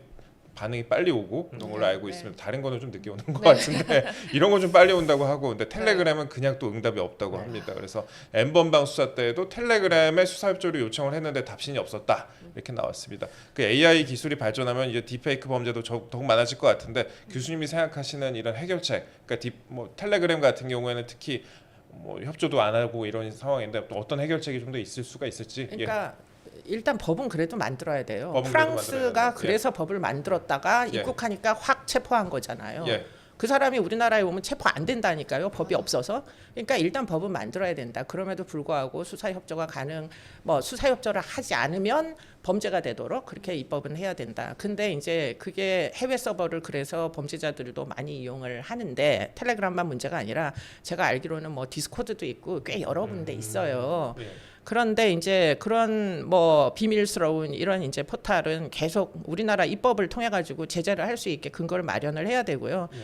반응이 빨리 오고 그런 걸로 알고 있습니다. 다른 거는 좀 늦게 오는 것 같은데 이런 건 좀 빨리 온다고 하고 근데 텔레그램은 그냥 또 응답이 없다고 합니다. 그래서 N번방 수사 때에도 텔레그램에 수사 협조를 요청을 했는데 답신이 없었다 이렇게 나왔습니다. 그 AI 기술이 발전하면 이제 딥페이크 범죄도 더욱 많아질 것 같은데 교수님이 생각하시는 이런 해결책, 그러니까 뭐 텔레그램 같은 경우에는 특히 뭐 협조도 안 하고 이런 상황인데 또 어떤 해결책이 좀 더 있을 수가 있을지. 그러니까 일단 법은 그래도 만들어야 돼요. 법은 그래도 만들어야 프랑스가 된다. 그래서 법을 만들었다가 예. 입국하니까 확 체포한 거잖아요. 예. 그 사람이 우리나라에 오면 체포 안 된다니까요. 법이 없어서. 그러니까 일단 법은 만들어야 된다. 그럼에도 불구하고 수사 협조가 뭐 수사 협조를 하지 않으면 범죄가 되도록 그렇게 입법은 해야 된다. 근데 이제 그게 해외 서버를 그래서 범죄자들도 많이 이용을 하는데 텔레그램만 문제가 아니라 제가 알기로는 뭐 디스코드도 있고 꽤 여러 군데 있어요. 예. 그런데 이제 그런 뭐 비밀스러운 이런 이제 포탈은 계속 우리나라 입법을 통해 가지고 제재를 할 수 있게 근거를 마련을 해야 되고요. 예.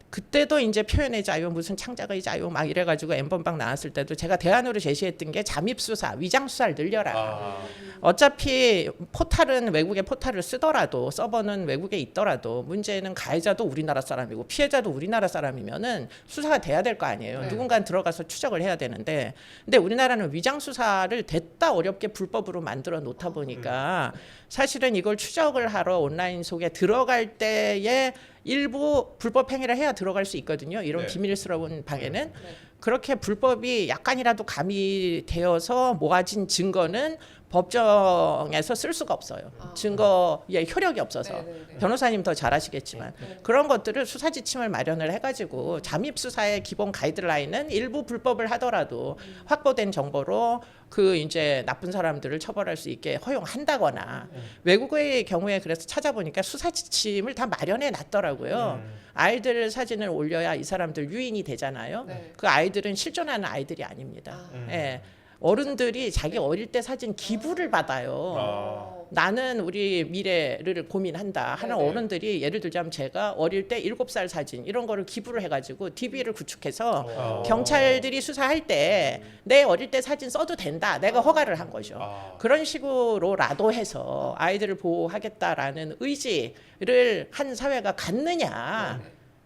그때도 이제 표현의 자유 무슨 창작의 자유 막 이래가지고 N번방 나왔을 때도 제가 대안으로 제시했던 게 잠입 수사, 위장 수사를 늘려라. 아. 어차피 포탈은 외국의 포탈을 쓰더라도 서버는 외국에 있더라도 문제는 가해자도 우리나라 사람이고 피해자도 우리나라 사람이면은 수사가 돼야 될 거 아니에요. 네. 누군가 들어가서 추적을 해야 되는데 근데 우리나라는 위장 수사를 됐다 어렵게 불법으로 만들어 놓다 보니까 사실은 이걸 추적을 하러 온라인 속에 들어갈 때에 일부 불법 행위를 해야 들어갈 수 있거든요. 이런 네. 비밀스러운 방에는 그렇게 불법이 약간이라도 가미되어서 모아진 증거는 법정에서 쓸 수가 없어요. 증거에 효력이 없어서. 네네네. 변호사님 더 잘 아시겠지만 그런 것들을 수사 지침을 마련을 해가지고 잠입 수사의 기본 가이드라인은 일부 불법을 하더라도 확보된 정보로 그 이제 나쁜 사람들을 처벌할 수 있게 허용한다거나 외국의 경우에 그래서 찾아보니까 수사 지침을 다 마련해 놨더라고요. 아이들 사진을 올려야 이 사람들 유인이 되잖아요. 네. 그 아이들은 실존하는 아이들이 아닙니다. 예. 어른들이 자기 어릴 때 사진 기부를 받아요. 아. 나는 우리 미래를 고민한다 하는 네네. 어른들이 예를 들자면 제가 어릴 때 7살 사진 이런 거를 기부를 해가지고 DB를 구축해서 어. 경찰들이 수사할 때 내 어릴 때 사진 써도 된다. 내가 허가를 한 거죠. 아. 그런 식으로라도 해서 아이들을 보호하겠다라는 의지를 한 사회가 갖느냐.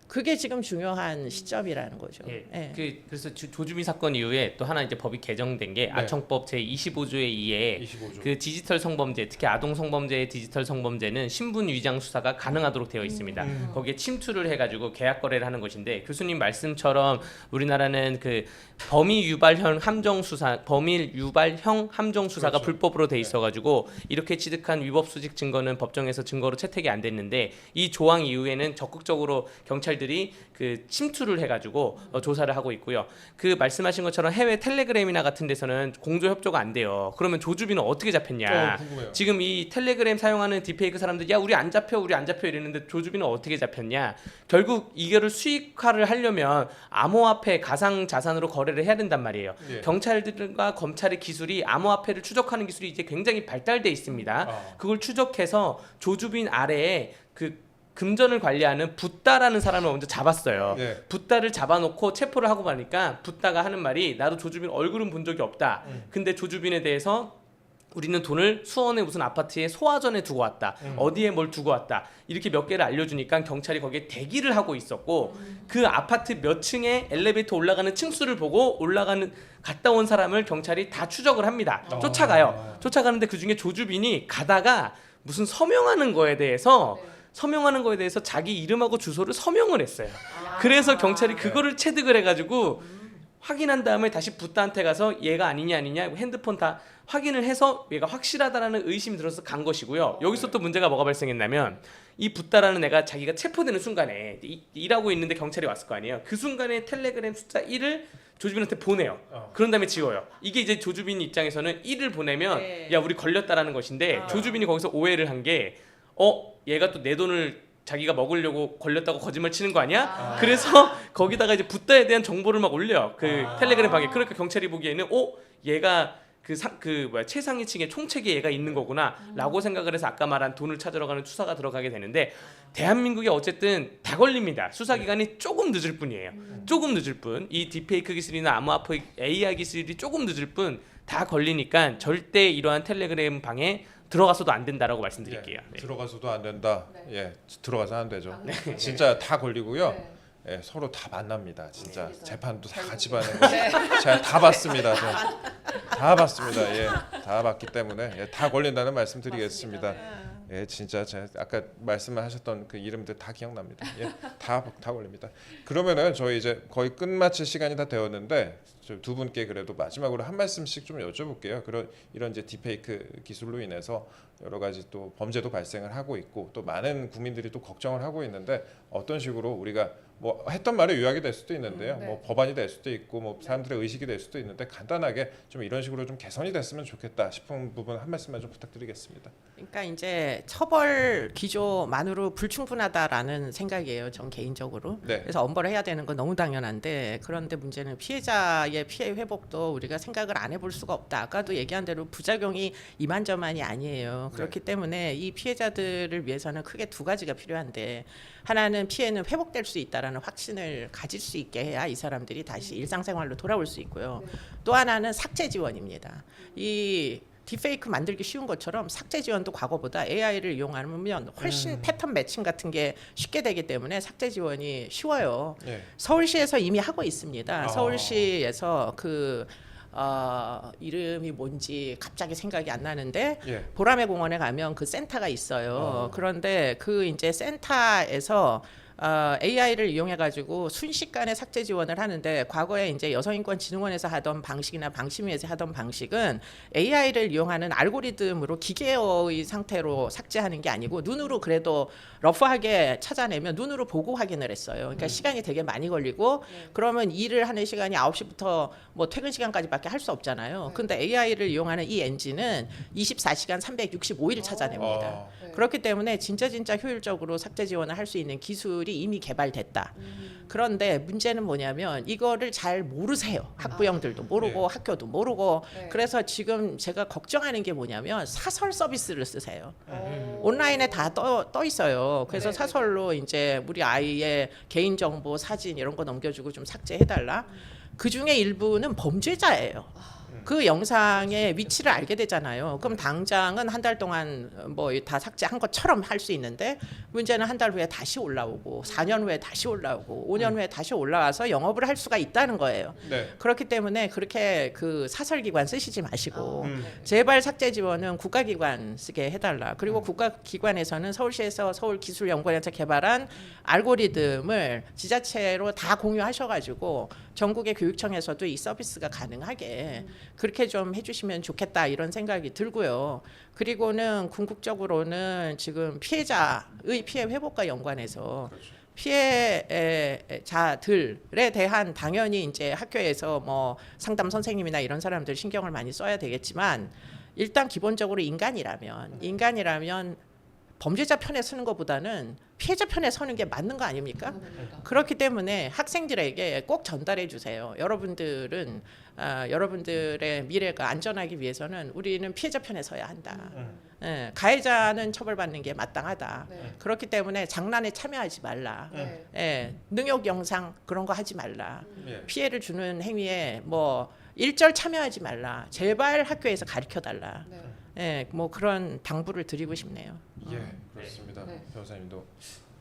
그게 지금 중요한 시점이라는 거죠. 예. 예. 그래서 조주미 사건 이후에 또 하나 이제 법이 개정된 게 아청법 제 25조의 2에 25조. 그 디지털 성범죄, 특히 아동 성범죄의 디지털 성범죄는 신분 위장 수사가 가능하도록 되어 있습니다. 거기에 침투를 해가지고 계약 거래를 하는 것인데 교수님 말씀처럼 우리나라는 그 범위 유발형 함정 수사가 그렇죠. 불법으로 돼 있어가지고 이렇게 취득한 위법 수직 증거는 법정에서 증거로 채택이 안 됐는데 이 조항 이후에는 적극적으로 경찰들이 그 침투를 해가지고 조사를 하고 있고요. 그 말씀하신 것처럼 해외 텔레그램이나 같은 데서는 공조 협조가 안 돼요. 그러면 조주빈은 어떻게 잡혔냐? 궁금해요. 지금 이 텔레그램 사용하는 딥페이크 사람들 야 우리 안 잡혀 이랬는데 조주빈은 어떻게 잡혔냐? 결국 이거를 수익화를 하려면 암호화폐 가상 자산으로 거래를 해야 된단 말이에요. 예. 경찰들과 검찰의 기술이 암호화폐를 추적하는 기술이 이제 굉장히 발달돼 있습니다. 아. 그걸 추적해서 조주빈 아래에 그 금전을 관리하는 붓다라는 사람을 먼저 잡았어요. 예. 붓다를 잡아놓고 체포를 하고 나니까 붓다가 하는 말이 나도 조주빈 얼굴은 본 적이 없다. 근데 조주빈에 대해서 우리는 돈을 수원의 무슨 아파트에 소화전에 두고 왔다. 어디에 뭘 두고 왔다. 이렇게 몇 개를 알려주니까 경찰이 거기에 대기를 하고 있었고 그 아파트 몇 층에 엘리베이터 올라가는 층수를 보고 갔다 온 사람을 경찰이 다 추적을 합니다. 쫓아가요. 쫓아가는데 그중에 조주빈이 가다가 무슨 서명하는 거에 대해서 자기 이름하고 주소를 서명을 했어요. 그래서 경찰이 그거를 체득을 해가지고 확인한 다음에 다시 붓다한테 가서 얘가 아니냐 핸드폰 다 확인을 해서 얘가 확실하다라는 의심이 들어서 간 것이고요. 여기서 또 문제가 뭐가 발생했냐면 이 붓다라는 애가 자기가 체포되는 순간에 일하고 있는데 경찰이 왔을 거 아니에요. 그 순간에 텔레그램 숫자 1을 조주빈한테 보내요. 그런 다음에 지워요. 이게 이제 조주빈 입장에서는 1을 보내면 네. 야 우리 걸렸다라는 것인데 조주빈이 거기서 오해를 한 게 얘가 또 내 돈을 자기가 먹으려고 걸렸다고 거짓말 치는 거 아니야? 그래서 거기다가 이제 붓다에 대한 정보를 막 올려 그 텔레그램 방에. 그러니까 경찰이 보기에는 얘가 최상위층의 총책에 얘가 있는 거구나라고 생각을 해서 아까 말한 돈을 찾으러 가는 수사가 들어가게 되는데 대한민국이 어쨌든 다 걸립니다. 수사 기간이 조금 늦을 뿐이에요. 조금 늦을 뿐. 이 딥페이크 기술이나 암호화폐 AI 기술이 조금 늦을 뿐 다 걸리니까 절대 이러한 텔레그램 방에 들어가서도 안 된다라고 말씀드릴게요. 네. 들어가서도 안 된다. 예, 들어가서 안 되죠. 진짜 다 걸리고요. 예, 서로 다 만납니다. 진짜 재판도 다 같이 받는 거. 제가 다 봤습니다. 다 봤습니다. 예, 다 봤기 때문에 다 걸린다는 말씀드리겠습니다. 예, 진짜 제가 아까 말씀하셨던 그 이름들 다 기억납니다. 예, 다 걸립니다. 그러면은 저희 이제 거의 끝마칠 시간이 다 되었는데 두 분께 그래도 마지막으로 한 말씀씩 좀 여쭤볼게요. 이런 이제 딥페이크 기술로 인해서 여러 가지 또 범죄도 발생을 하고 있고 또 많은 국민들이 또 걱정을 하고 있는데 어떤 식으로 우리가 뭐 했던 말이 요약이 될 수도 있는데요. 뭐 법안이 될 수도 있고 뭐 사람들의 의식이 될 수도 있는데 간단하게 좀 이런 식으로 좀 개선이 됐으면 좋겠다 싶은 부분 한 말씀만 좀 부탁드리겠습니다. 그러니까 이제 처벌 기조만으로 불충분하다라는 생각이에요. 전 개인적으로. 네. 그래서 엄벌을 해야 되는 건 너무 당연한데 그런데 문제는 피해자의 피해 회복도 우리가 생각을 안 해볼 수가 없다. 아까도 얘기한 대로 부작용이 이만저만이 아니에요. 그렇기 때문에 이 피해자들을 위해서는 크게 두 가지가 필요한데 하나는 피해는 회복될 수 있다라는 확신을 가질 수 있게 해야 이 사람들이 다시 일상생활로 돌아올 수 있고요. 또 하나는 삭제 지원입니다. 이 딥페이크 만들기 쉬운 것처럼 삭제 지원도 과거보다 AI를 이용하면 훨씬 패턴 매칭 같은 게 쉽게 되기 때문에 삭제 지원이 쉬워요. 예. 서울시에서 이미 하고 있습니다. 서울시에서 이름이 뭔지 갑자기 생각이 안 나는데 예. 보라매 공원에 가면 그 센터가 있어요. 그런데 그 이제 센터에서 AI를 이용해 가지고 순식간에 삭제 지원을 하는데 과거에 이제 여성인권진흥원에서 하던 방식이나 방심위에서 하던 방식은 AI를 이용하는 알고리즘으로 기계의 상태로 삭제하는 게 아니고 눈으로 그래도 러프하게 찾아내면 눈으로 보고 확인을 했어요. 그러니까 시간이 되게 많이 걸리고 그러면 일을 하는 시간이 9시부터 뭐 퇴근 시간까지밖에 할 수 없잖아요. 근데 AI를 이용하는 이 엔진은 24시간 365일 찾아냅니다. 그렇기 때문에 진짜 효율적으로 삭제 지원을 할 수 있는 기술이 이미 개발됐다. 그런데 문제는 뭐냐면 이거를 잘 모르세요. 학부형들도 모르고 학교도 모르고 그래서 지금 제가 걱정하는 게 뭐냐면 사설 서비스를 쓰세요. 온라인에 다 떠 있어요. 그래서 사설로 이제 우리 아이의 개인정보, 사진 이런 거 넘겨주고 좀 삭제해달라. 그 중에 일부는 범죄자예요. 그 영상의 위치를 알게 되잖아요. 그럼 당장은 한 달 동안 뭐 다 삭제한 것처럼 할 수 있는데 문제는 한 달 후에 다시 올라오고 4년 후에 다시 올라오고 5년 후에 다시 올라와서 영업을 할 수가 있다는 거예요. 네. 그렇기 때문에 그렇게 그 사설기관 쓰시지 마시고 제발 삭제 지원은 국가기관 쓰게 해달라. 그리고 국가기관에서는 서울시에서 서울기술연구원에서 개발한 알고리즘을 지자체로 다 공유하셔가지고 전국의 교육청에서도 이 서비스가 가능하게 그렇게 좀 해주시면 좋겠다 이런 생각이 들고요. 그리고는 궁극적으로는 지금 피해자의 피해 회복과 연관해서 피해자들에 대한 당연히 이제 학교에서 뭐 상담 선생님이나 이런 사람들 신경을 많이 써야 되겠지만 일단 기본적으로 인간이라면 범죄자 편에 서는 것보다는 피해자 편에 서는 게 맞는 거 아닙니까? 그렇기 때문에 학생들에게 꼭 전달해 주세요. 여러분들은 여러분들의 미래가 안전하기 위해서는 우리는 피해자 편에 서야 한다. 가해자는 처벌받는 게 마땅하다. 그렇기 때문에 장난에 참여하지 말라. 능욕 영상 그런 거 하지 말라. 피해를 주는 행위에 뭐 일절 참여하지 말라. 제발 학교에서 가르쳐 달라. 뭐 그런 당부를 드리고 싶네요. 예, 그렇습니다. 변호사님도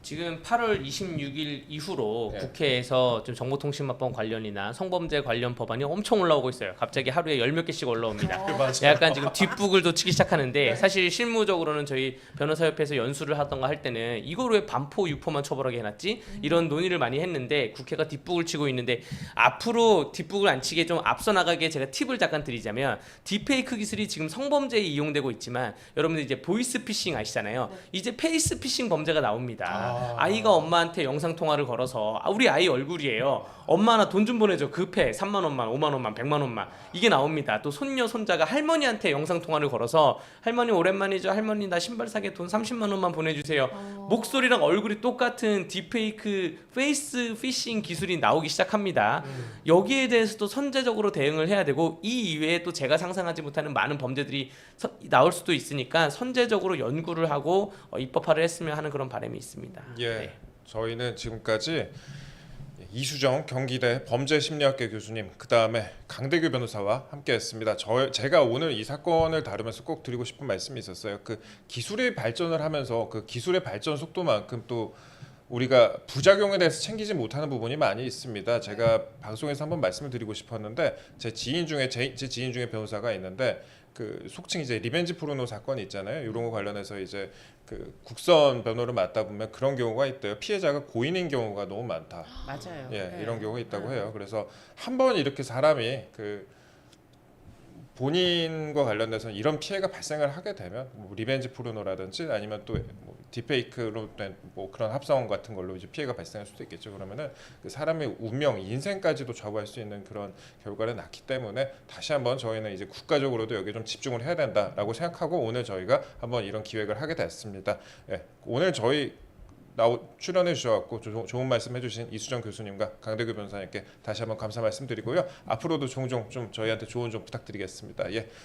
지금 8월 26일 이후로 네. 국회에서 좀 정보통신망법 관련이나 성범죄 관련 법안이 엄청 올라오고 있어요. 갑자기 하루에 10몇 개씩 올라옵니다. 약간 지금 뒷북을 또 치기 시작하는데 사실 실무적으로는 저희 변호사협회에서 연수를 하던가 할 때는 이걸 왜 반포 유포만 처벌하게 해놨지? 이런 논의를 많이 했는데 국회가 뒷북을 치고 있는데 앞으로 뒷북을 안 치게 좀 앞서 나가게 제가 팁을 잠깐 드리자면 딥페이크 기술이 지금 성범죄에 이용되고 있지만 여러분들 이제 보이스피싱 아시잖아요. 이제 페이스피싱 범죄가 나옵니다. 아이가 엄마한테 영상 통화를 걸어서 우리 아이 얼굴이에요. 엄마 나 돈 좀 보내줘. 급해. 3만 원만, 5만 원만, 100만 원만. 이게 나옵니다. 또 손녀 손자가 할머니한테 영상 통화를 걸어서 할머니 오랜만이죠. 할머니 나 신발 사게 돈 30만 원만 보내주세요. 목소리랑 얼굴이 똑같은 딥페이크 페이스 피싱 기술이 나오기 시작합니다. 여기에 대해서도 선제적으로 대응을 해야 되고 이 이외에 또 제가 상상하지 못하는 많은 범죄들이 나올 수도 있으니까 선제적으로 연구를 하고 입법화를 했으면 하는 그런 바람이 있습니다. 예, 네. 저희는 지금까지 이수정 경기대 범죄심리학계 교수님, 그 다음에 강대규 변호사와 함께했습니다. 제가 오늘 이 사건을 다루면서 꼭 드리고 싶은 말씀이 있었어요. 그 기술이 발전을 하면서 그 기술의 발전 속도만큼 또 우리가 부작용에 대해서 챙기지 못하는 부분이 많이 있습니다. 제가 방송에서 한번 말씀을 드리고 싶었는데 제 지인 중에 변호사가 있는데 그 속칭 이제 리벤지 포르노 사건이 있잖아요. 이런 거 관련해서 이제 그 국선 변호를 맡다 보면 그런 경우가 있대요. 피해자가 고인인 경우가 너무 많다. 맞아요. 예, 네. 이런 경우가 있다고 해요. 그래서 한번 이렇게 사람이 그 본인과 관련돼서 이런 피해가 발생을 하게 되면 뭐 리벤지 포르노라든지 아니면 또뭐 딥페이크로 된 뭐 그런 합성 같은 걸로 이제 피해가 발생할 수도 있겠죠. 그러면은 그 사람의 운명, 인생까지도 좌우할 수 있는 그런 결과를 낳기 때문에 다시 한번 저희는 이제 국가적으로도 여기에 좀 집중을 해야 된다라고 생각하고 오늘 저희가 한번 이런 기획을 하게 됐습니다. 예, 오늘 저희 출연해 주셔갖고 좋은 말씀 해주신 이수정 교수님과 강대규 변호사님께 다시 한번 감사 말씀드리고요. 앞으로도 종종 좀 저희한테 조언 좀 부탁드리겠습니다. 예,